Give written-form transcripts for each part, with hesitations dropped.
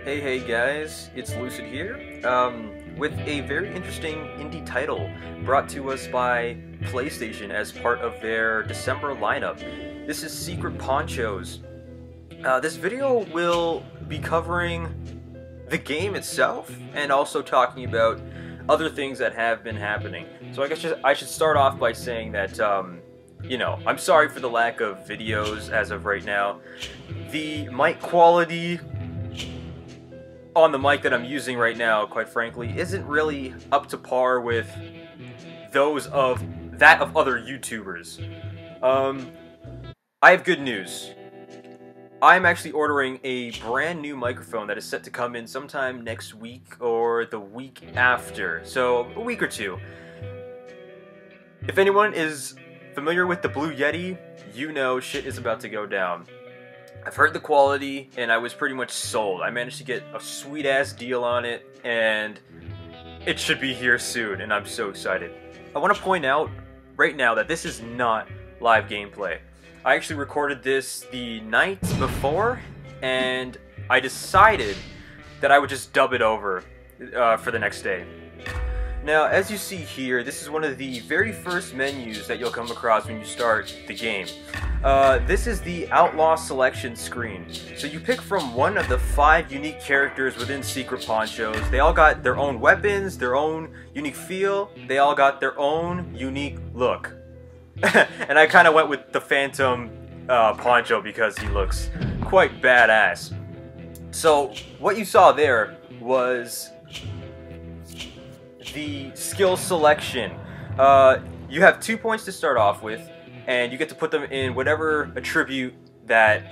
Hey guys, it's Lucid here, with a very interesting indie title brought to us by PlayStation as part of their December lineup. This is Secret Ponchos. This video will be covering the game itself and also talking about other things that have been happening. So I guess I should start off by saying that, I'm sorry for the lack of videos as of right now. The mic quality on the mic that I'm using right now, quite frankly, isn't really up to par with those of other YouTubers. I have good news. I'm actually ordering a brand new microphone that is set to come in sometime next week or the week after, so a week or two. If anyone is familiar with the Blue Yeti, you know shit is about to go down. I've heard the quality, and I was pretty much sold. I managed to get a sweet-ass deal on it, and it should be here soon, and I'm so excited. I want to point out right now that this is not live gameplay. I actually recorded this the night before, and I decided that I would just dub it over for the next day. Now, as you see here, this is one of the very first menus that you'll come across when you start the game. This is the Outlaw Selection screen. So you pick from one of the 5 unique characters within Secret Ponchos. They all got their own weapons, their own unique feel, they all got their own unique look. And I kind of went with the Phantom Poncho because he looks quite badass. So what you saw there was the skill selection. You have 2 points to start off with, and you get to put them in whatever attribute that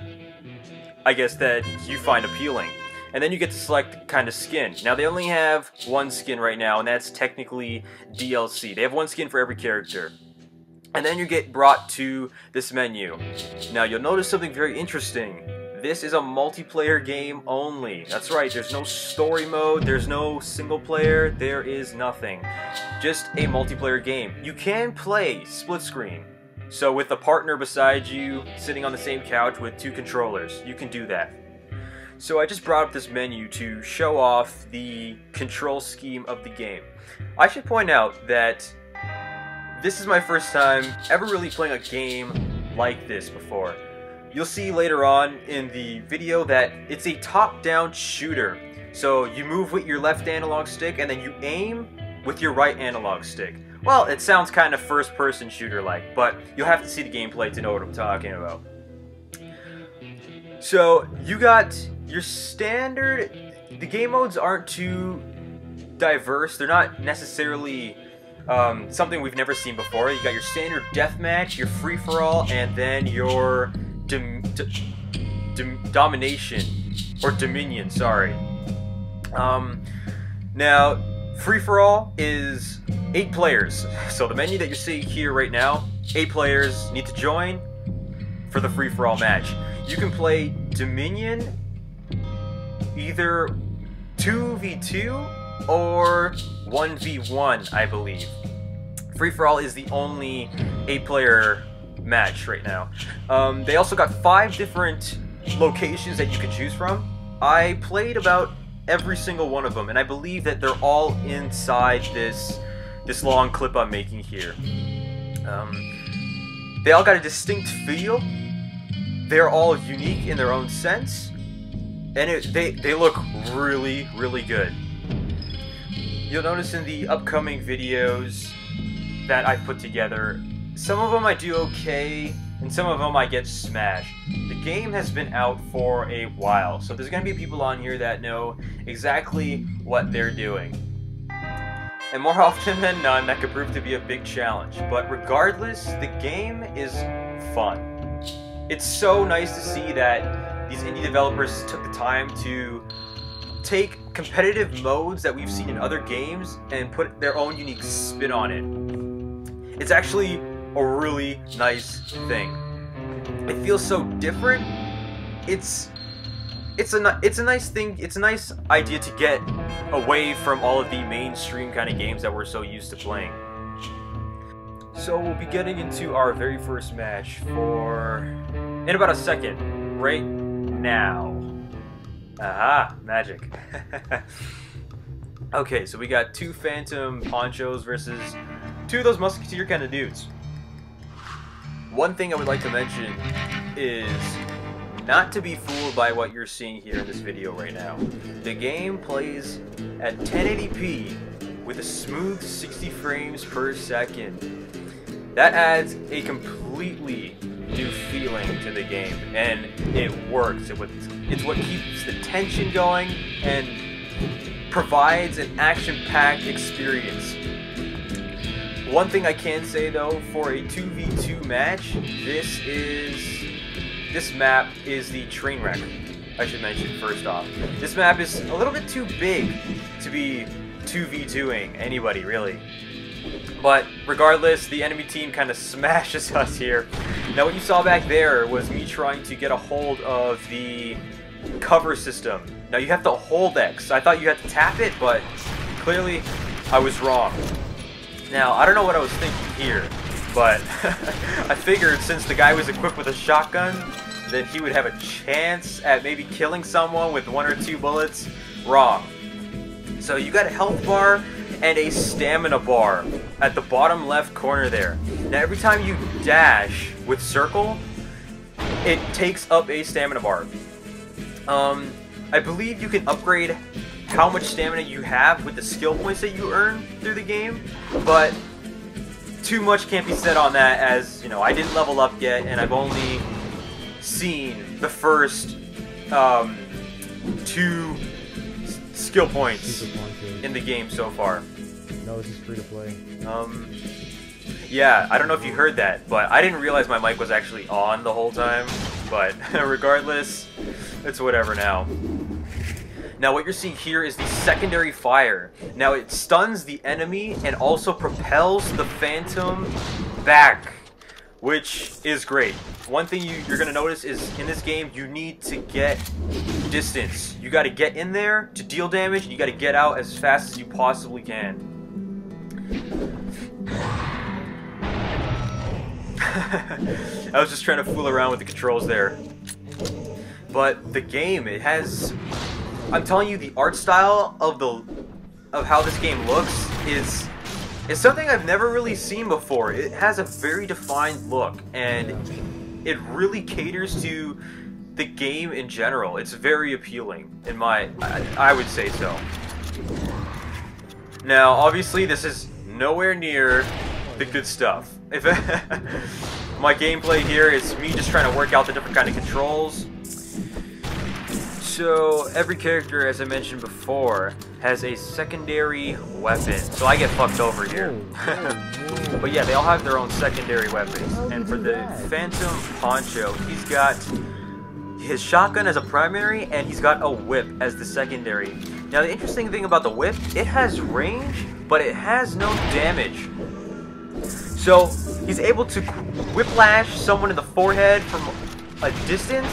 I guess that you find appealing. And then you get to select kind of skin. Now they only have one skin right now, and that's technically DLC. They have one skin for every character. And then you get brought to this menu. Now you'll notice something very interesting. This is a multiplayer game only. That's right, there's no story mode, there's no single player, there is nothing. Just a multiplayer game. You can play split screen. So with a partner beside you, sitting on the same couch with 2 controllers, you can do that. So I just brought up this menu to show off the control scheme of the game. I should point out that this is my first time ever really playing a game like this before. You'll see later on in the video that it's a top-down shooter. So you move with your left analog stick and then you aim with your right analog stick. Well, it sounds kind of first-person shooter-like, but you'll have to see the gameplay to know what I'm talking about. So you got your standard. The game modes aren't too diverse. They're not necessarily something we've never seen before. You got your standard deathmatch, your free-for-all, and then your domination, or dominion, sorry. Now, free-for-all is 8 players. So the menu that you're seeing here right now, 8 players need to join for the free-for-all match. You can play dominion either 2v2 or 1v1, I believe. Free-for-all is the only 8-player match right now. They also got 5 different locations that you can choose from. I played about every single one of them, and I believe that they're all inside this long clip I'm making here. They all got a distinct feel. They're all unique in their own sense, and they look really, really good. You'll notice in the upcoming videos that I've put together, some of them I do okay, and some of them I get smashed. The game has been out for a while, so there's going to be people on here that know exactly what they're doing. And more often than none, that could prove to be a big challenge. But regardless, the game is fun. It's so nice to see that these indie developers took the time to take competitive modes that we've seen in other games and put their own unique spin on it. It's actually a really nice thing. It feels so different. It's a nice thing. It's a nice idea to get away from all of the mainstream kind of games that we're so used to playing. So we'll be getting into our very first match in about a second, right now. Aha, magic. Okay, so we got 2 Phantom Ponchos versus 2 of those Musketeer kind of dudes. One thing I would like to mention is not to be fooled by what you're seeing here in this video right now. The game plays at 1080p with a smooth 60 frames per second. That adds a completely new feeling to the game, and it works. It's what keeps the tension going and provides an action-packed experience. One thing I can say though, for a 2v2 match, this map is the train wreck. I should mention first off. This map is a little bit too big to be 2v2ing anybody really. But regardless, the enemy team kind of smashes us here. Now what you saw back there was me trying to get a hold of the cover system. Now you have to hold X. I thought you had to tap it, but clearly I was wrong. Now I don't know what I was thinking here, but I figured since the guy was equipped with a shotgun, that he would have a chance at maybe killing someone with 1 or 2 bullets. Wrong. So you got a health bar and a stamina bar at the bottom left corner there. Now every time you dash with circle, it takes up a stamina bar. I believe you can upgrade how much stamina you have with the skill points that you earn through the game, but too much can't be said on that, as you know, I didn't level up yet and I've only seen the first 2 skill points in the game so far. No, this is free to play. Yeah, I don't know if you heard that, but I didn't realize my mic was actually on the whole time. But regardless, it's whatever now. Now what you're seeing here is the secondary fire. Now it stuns the enemy and also propels the Phantom back, which is great. One thing you're going to notice is in this game you need to get distance. You got to get in there to deal damage, and you got to get out as fast as you possibly can. I was just trying to fool around with the controls there. But the game, it has... I'm telling you, the art style of how this game looks is something I've never really seen before. It has a very defined look, and it really caters to the game in general. It's very appealing, I would say so. Now, obviously, this is nowhere near the good stuff. If my gameplay here is me just trying to work out the different kind of controls. So every character, as I mentioned before, has a secondary weapon. So I get fucked over here. But yeah, they all have their own secondary weapons. And for the Phantom Poncho, he's got his shotgun as a primary, and he's got a whip as the secondary. Now the interesting thing about the whip, it has range, but it has no damage. So he's able to whiplash someone in the forehead from a distance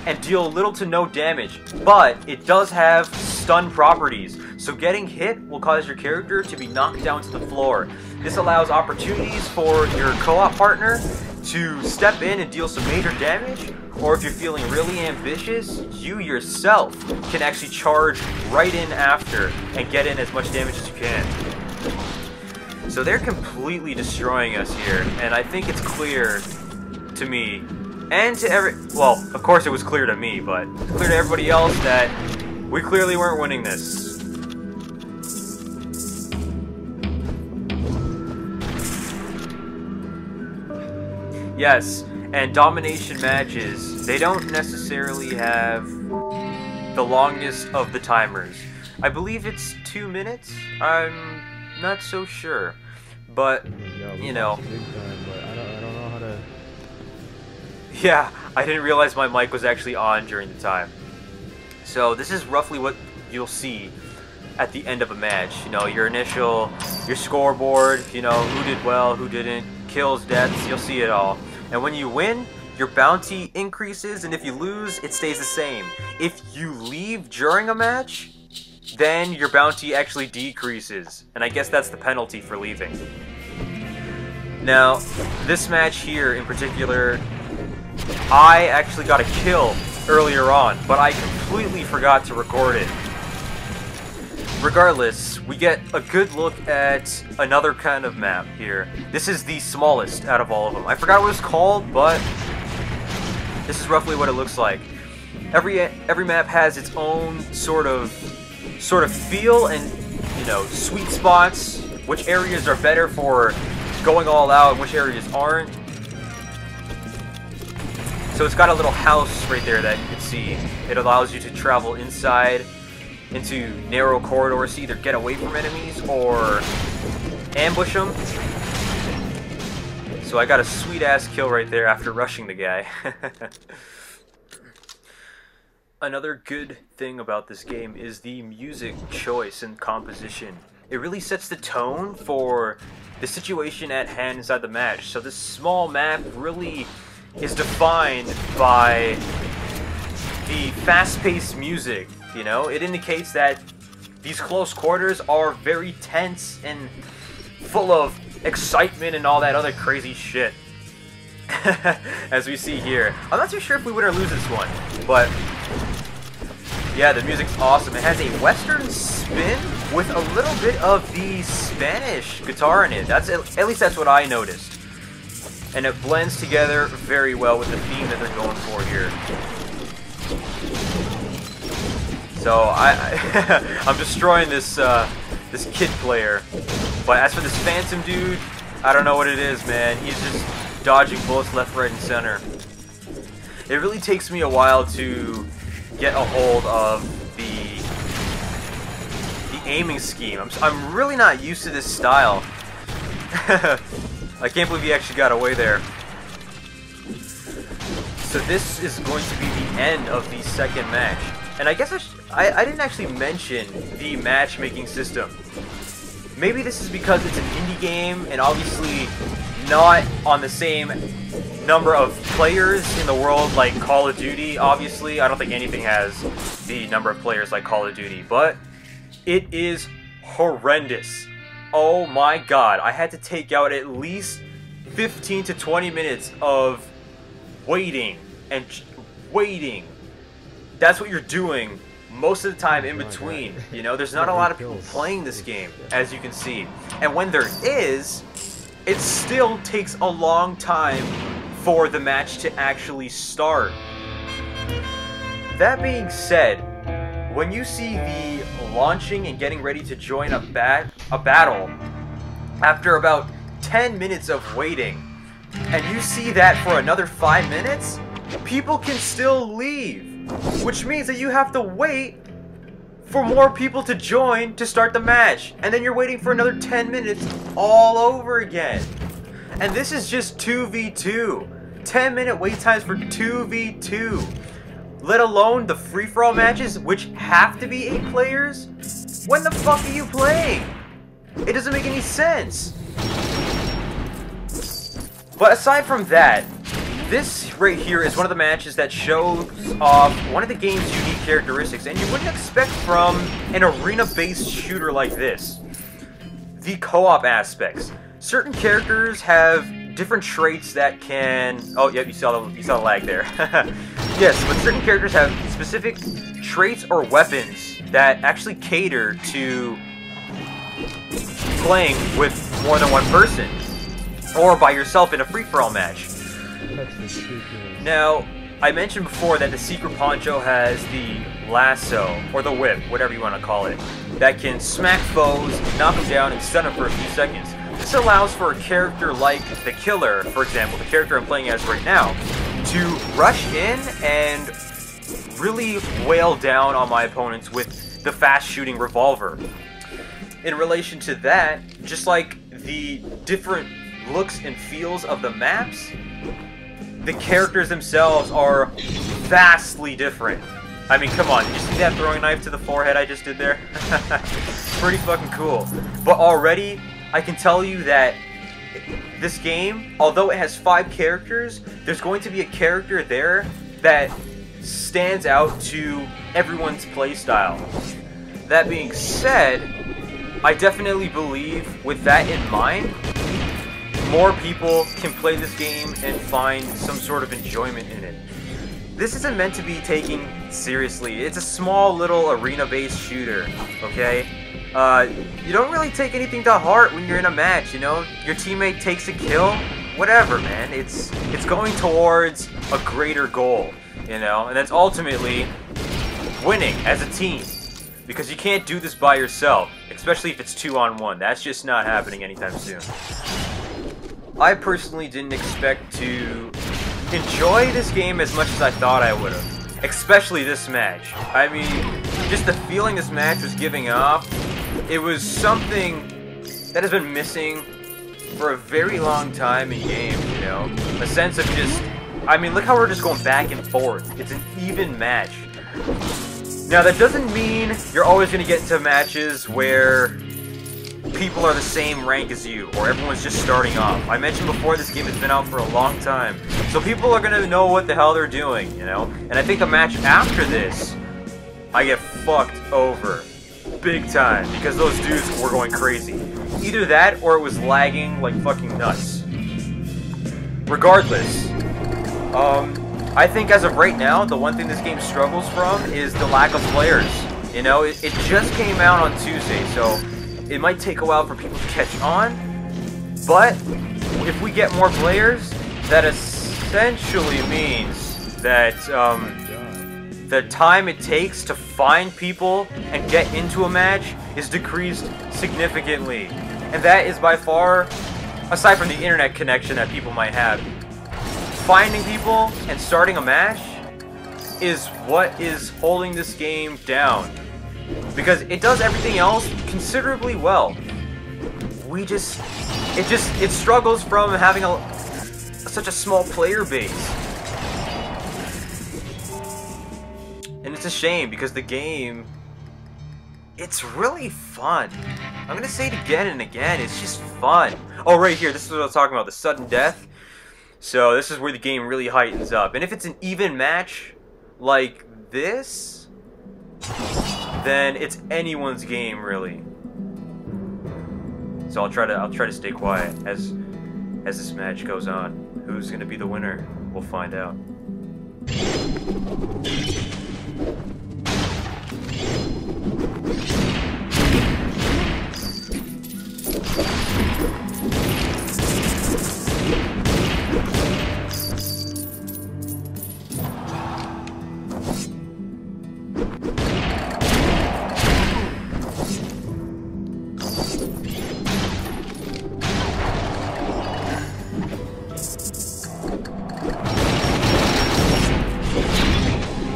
and deal little to no damage, but it does have stun properties, so getting hit will cause your character to be knocked down to the floor. This allows opportunities for your co-op partner to step in and deal some major damage, or if you're feeling really ambitious, you yourself can actually charge right in after and get in as much damage as you can. So they're completely destroying us here, and I think it's clear to me, and to well, of course it was clear to me, but it's clear to everybody else that we clearly weren't winning this. Yes, and domination matches, they don't necessarily have the longest of the timers. I believe it's 2 minutes? I'm not so sure, but you know. I don't know how to. Yeah, I didn't realize my mic was actually on during the time. So this is roughly what you'll see at the end of a match. You know, your scoreboard, you know, who did well, who didn't, kills, deaths, you'll see it all. And when you win, your bounty increases, and if you lose, it stays the same. If you leave during a match, then your bounty actually decreases. And I guess that's the penalty for leaving. Now, this match here in particular, I actually got a kill earlier on, but I completely forgot to record it. Regardless, we get a good look at another kind of map here. This is the smallest out of all of them. I forgot what it's called, but this is roughly what it looks like. Every map has its own sort of feel and, you know, sweet spots. Which areas are better for going all out and which areas aren't. So it's got a little house right there that you can see. It allows you to travel inside into narrow corridors to either get away from enemies or ambush them. So I got a sweet ass kill right there after rushing the guy. Another good thing about this game is the music choice and composition. It really sets the tone for the situation at hand inside the match. So this small map really is defined by the fast-paced music, you know? It indicates that these close quarters are very tense and full of excitement and all that other crazy shit. As we see here. I'm not too sure if we win or lose this one, but yeah, the music's awesome. It has a western spin with a little bit of the Spanish guitar in it. At least that's what I noticed. And it blends together very well with the theme that they're going for here. So I'm destroying this this kid player. But as for this Phantom dude, I don't know what it is, man. He's just dodging bullets left, right, and center. It really takes me a while to get a hold of the aiming scheme. I'm really not used to this style. I can't believe he actually got away there. So this is going to be the end of the second match. And I guess I didn't actually mention the matchmaking system. Maybe this is because it's an indie game and obviously not on the same number of players in the world like Call of Duty. Obviously, I don't think anything has the number of players like Call of Duty, but it is horrendous. Oh my god, I had to take out at least 15 to 20 minutes of waiting and waiting. That's what you're doing most of the time in between. You know, there's not a lot of people playing this game, as you can see. And when there is, it still takes a long time for the match to actually start. That being said, when you see the launching and getting ready to join a battle after about 10 minutes of waiting, and you see that for another 5 minutes, people can still leave, which means that you have to wait for more people to join to start the match, and then you're waiting for another 10 minutes all over again. And this is just 2v2. 10-minute wait times for 2v2. Let alone the free-for-all matches, which have to be 8 players? When the fuck are you playing? It doesn't make any sense. But aside from that, this right here is one of the matches that shows off one of the game's unique characteristics, and you wouldn't expect from an arena-based shooter like this. The co-op aspects. Certain characters have different traits that can... Oh, yeah, you saw the lag there. Yes, but certain characters have specific traits or weapons that actually cater to playing with more than one person, or by yourself in a free-for-all match. Now, I mentioned before that the secret poncho has the lasso, or the whip, whatever you want to call it, that can smack foes, knock them down, and stun them for a few seconds. This allows for a character like the Killer, for example, the character I'm playing as right now, to rush in and really wail down on my opponents with the fast-shooting revolver. In relation to that, just like the different looks and feels of the maps, the characters themselves are vastly different. I mean, come on, did you see that throwing knife to the forehead I just did there? Pretty fucking cool. But already, I can tell you that this game, although it has 5 characters, there's going to be a character there that stands out to everyone's playstyle. That being said, I definitely believe, with that in mind, more people can play this game and find some sort of enjoyment in it. this isn't meant to be taken seriously. It's a small little arena-based shooter, okay? You don't really take anything to heart when you're in a match, you know? Your teammate takes a kill, whatever, man. It's going towards a greater goal, you know? And that's ultimately winning as a team. Because you can't do this by yourself, especially if it's 2-on-1. That's just not happening anytime soon. I personally didn't expect to enjoy this game as much as I thought I would have. Especially this match. I mean, just the feeling this match was giving off, it was something that has been missing for a very long time in games, you know? A sense of just, I mean, look how we're just going back and forth. It's an even match. Now, that doesn't mean you're always going to get into matches where people are the same rank as you, or everyone's just starting off. I mentioned before, this game has been out for a long time, so people are going to know what the hell they're doing, you know? And I think the match after this, I get fucked over. Big time, because those dudes were going crazy. Either that, or it was lagging like fucking nuts. Regardless, I think as of right now, the one thing this game struggles from is the lack of players. You know, it just came out on Tuesday, so it might take a while for people to catch on. But if we get more players, that essentially means that the time it takes to find people and get into a match is decreased significantly. And that is by far, aside from the internet connection that people might have, finding people and starting a match is what is holding this game down. Because it does everything else considerably well. It struggles from having such a small player base. And it's a shame because the game, it's really fun. I'm gonna say it again and again, it's just fun. Oh, right here, this is what I was talking about, the sudden death. So this is where the game really heightens up. And if it's an even match like this, then it's anyone's game, really. So I'll try to stay quiet as this match goes on. Who's gonna be the winner? We'll find out.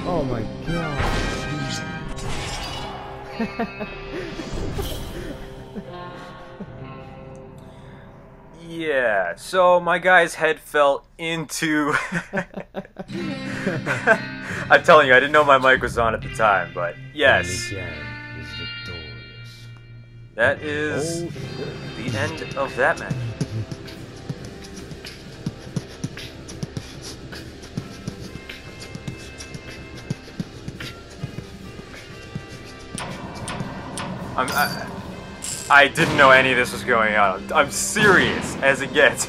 Oh my god. Yeah, so my guy's head fell into... I'm telling you, I didn't know my mic was on at the time, but yes. That is the end of that match. I didn't know any of this was going on. I'm serious as it gets.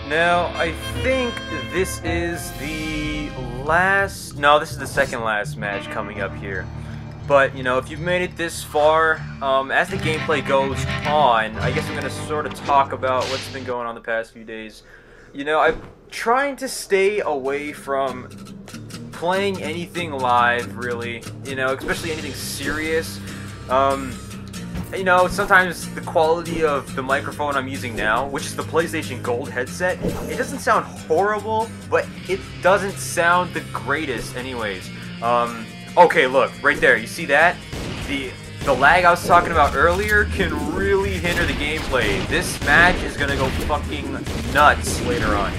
Now, I think this is the last... No, this is the second last match coming up here. But, you know, if you've made it this far, as the gameplay goes on, I guess I'm going to sort of talk about what's been going on the past few days. You know, I'm trying to stay away from playing anything live, really. You know, especially anything serious. You know, sometimes the quality of the microphone I'm using now, which is the PlayStation Gold headset, it doesn't sound horrible, but it doesn't sound the greatest anyways. Okay, look, right there, you see that? The lag I was talking about earlier can really hinder the gameplay. This match is gonna go fucking nuts later on.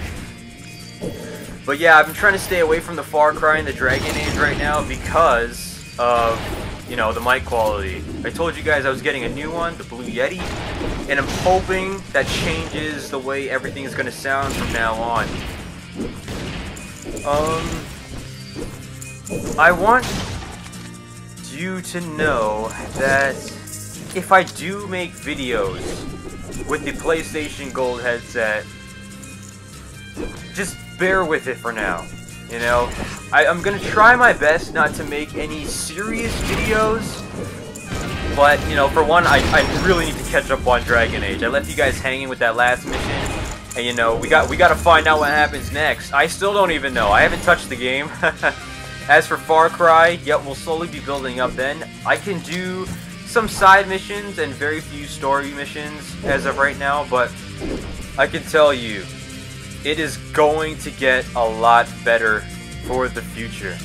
But yeah, I've been trying to stay away from the Far Cry and the Dragon Age right now because of, you know, the mic quality. I told you guys I was getting a new one, the Blue Yeti, and I'm hoping that changes the way everything is going to sound from now on. I want you to know that if I do make videos with the PlayStation Gold headset, just bear with it for now. You know, I'm gonna try my best not to make any serious videos, but, you know, for one, I really need to catch up on Dragon Age. I left you guys hanging with that last mission, and, you know, we gotta find out what happens next. I still don't even know. I haven't touched the game. As for Far Cry, yep, we'll slowly be building up then. I can do some side missions and very few story missions as of right now, but I can tell you, it is going to get a lot better for the future.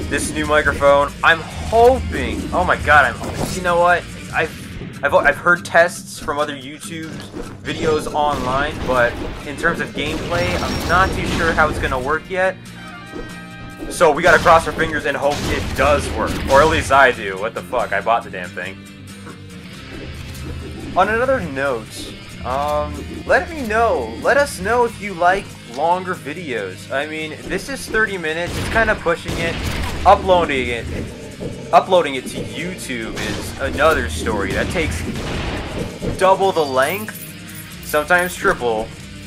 This new microphone, I'm hoping. Oh my god, you know what? I've heard tests from other YouTube videos online, but in terms of gameplay, I'm not too sure how it's gonna work yet. So we gotta cross our fingers and hope it does work, or at least I do. What the fuck? I bought the damn thing. On another note, let us know if you like longer videos. I mean, this is 30 minutes, it's kind of pushing it. Uploading it to YouTube is another story. That takes double the length, sometimes triple,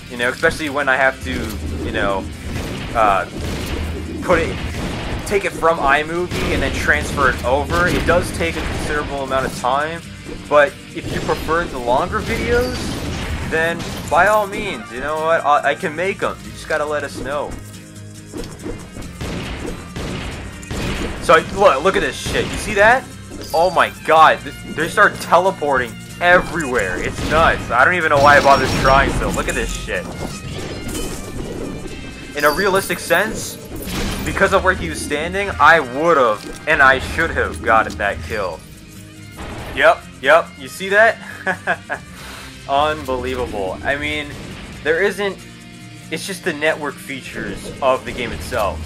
you know, especially when I have to, you know, take it from iMovie and then transfer it over. It does take a considerable amount of time, but if you prefer the longer videos, then by all means, you know what, I can make them. You just gotta let us know. So look at this shit. You see that? Oh my god, they start teleporting everywhere. It's nuts. I don't even know why I bothered trying still. Look at this shit. In a realistic sense, because of where he was standing, I would've and I should have gotten that kill. Yep, you see that? Unbelievable. I mean, it's just the network features of the game itself.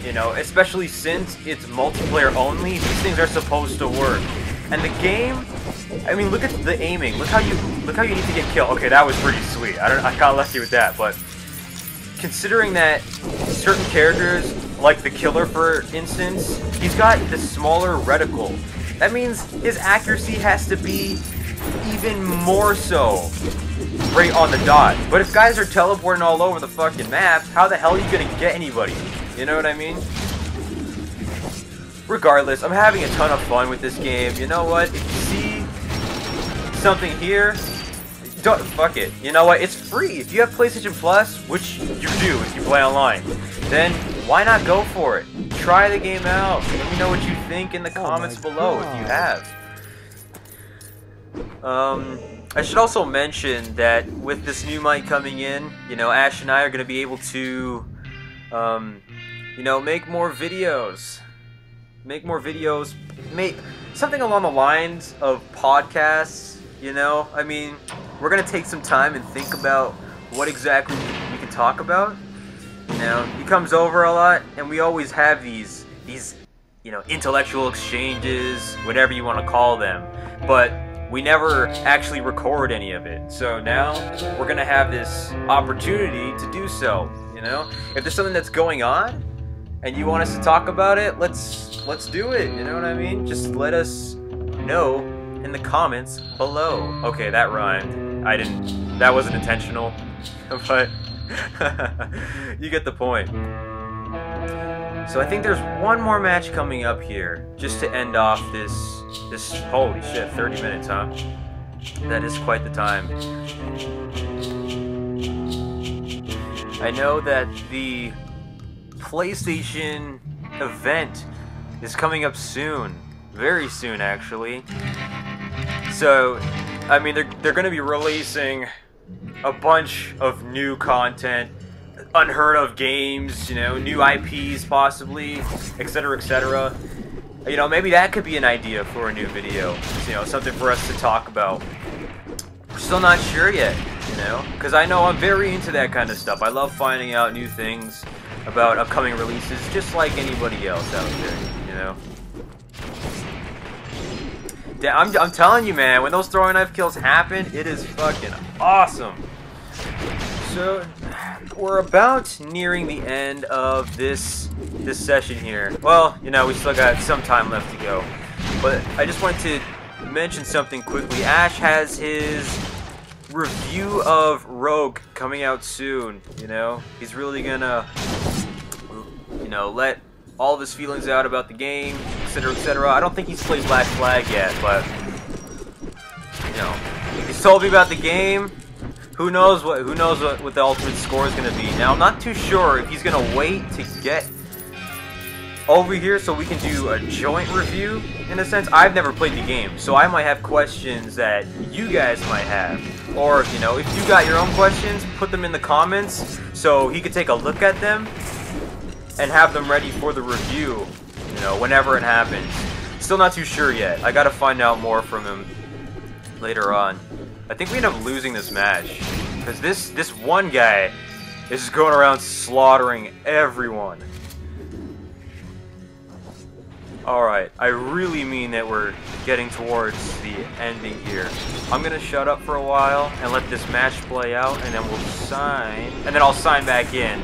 You know, especially since it's multiplayer only, these things are supposed to work. And the game, I mean, look at the aiming. Look how you need to get killed. Okay, that was pretty sweet. I got lucky with that, but considering that certain characters, like the killer for instance, he's got the smaller reticle. That means his accuracy has to be even more so right on the dot. But if guys are teleporting all over the fucking map, how the hell are you gonna get anybody? You know what I mean? Regardless, I'm having a ton of fun with this game. You know what? If you see something here, fuck it. You know what? It's free. If you have PlayStation Plus, which you do if you play online, then why not go for it? Try the game out. Let me know what you think in the comments below if you have. I should also mention that with this new mic coming in, you know, Ash and I are going to be able to, you know, make more videos. Make something along the lines of podcasts, you know? I mean, we're going to take some time and think about what exactly we can talk about. You know, he comes over a lot, and we always have these, you know, intellectual exchanges, whatever you want to call them. But we never actually record any of it. So now we're gonna have this opportunity to do so, you know? If there's something that's going on and you want us to talk about it, let's do it, you know what I mean? Just let us know in the comments below. Okay, that rhymed. That wasn't intentional, but you get the point. So I think there's one more match coming up here, just to end off this holy shit, 30 minutes, huh? That is quite the time. I know that the PlayStation event is coming up soon, very soon actually. So, I mean, they're going to be releasing a bunch of new content, unheard of games, you know, new IPs possibly, etc., etc. You know, maybe that could be an idea for a new video, you know, something for us to talk about. We're still not sure yet, you know, because I know I'm very into that kind of stuff. I love finding out new things about upcoming releases, just like anybody else out there, you know. I'm telling you, man, when those throwing knife kills happen, it is fucking awesome. So, we're about nearing the end of this session here. Well, you know, we still got some time left to go. But I just wanted to mention something quickly. Ash has his review of Rogue coming out soon, you know? He's really gonna, you know, let all of his feelings out about the game, etc., etc. I don't think he's played Black Flag yet, but, you know, he's told me about the game. Who knows what the ultimate score is gonna be. Now, I'm not too sure if he's gonna wait to get over here so we can do a joint review. In a sense, I've never played the game, so I might have questions that you guys might have. Or, you know, if you got your own questions, put them in the comments so he could take a look at them and have them ready for the review, you know, whenever it happens. Still not too sure yet. I gotta find out more from him later on. I think we end up losing this match because this one guy is just going around slaughtering everyone. Alright, I really mean that we're getting towards the ending here. I'm gonna shut up for a while and let this match play out, and then we'll sign, and then I'll sign back in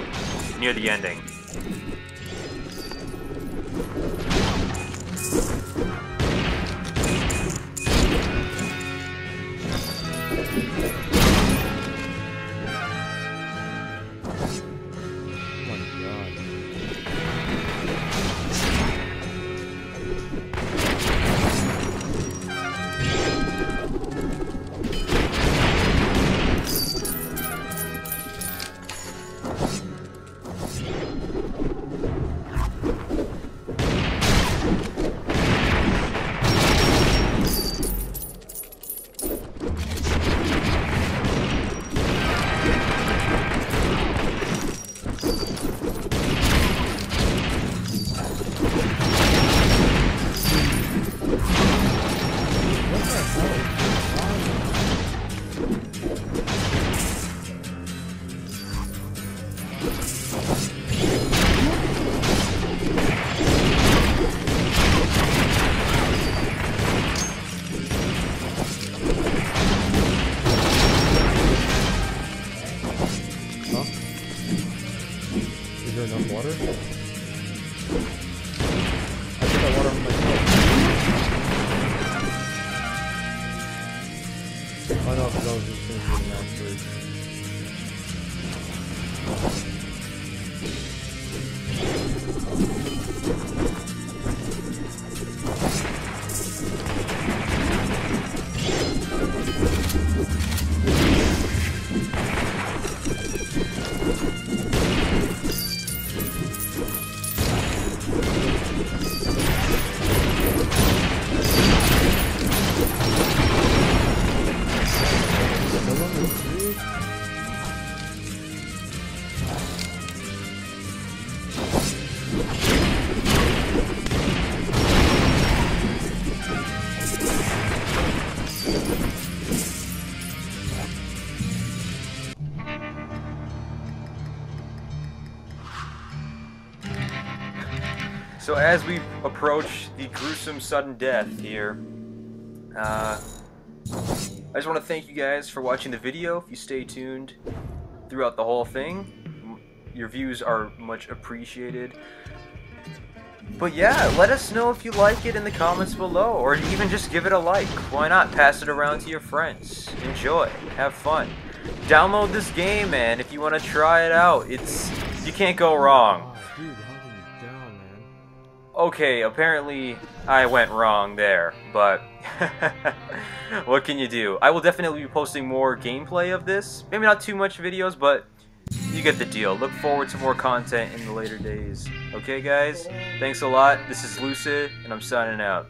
near the ending. Is there enough water? I took that water from myself. Oh no, because I was just finishing the match first. So as we approach the gruesome sudden death here, I just want to thank you guys for watching the video. If you stay tuned throughout the whole thing, your views are much appreciated. But yeah, let us know if you like it in the comments below, or even just give it a like. Why not? Pass it around to your friends. Enjoy. Have fun. Download this game, man, if you want to try it out. You can't go wrong. Dude, how can you down, man? Okay, apparently I went wrong there, but what can you do? I will definitely be posting more gameplay of this. Maybe not too much videos, but you get the deal. Look forward to more content in the later days. Okay, guys? Thanks a lot. This is Lucid, and I'm signing out.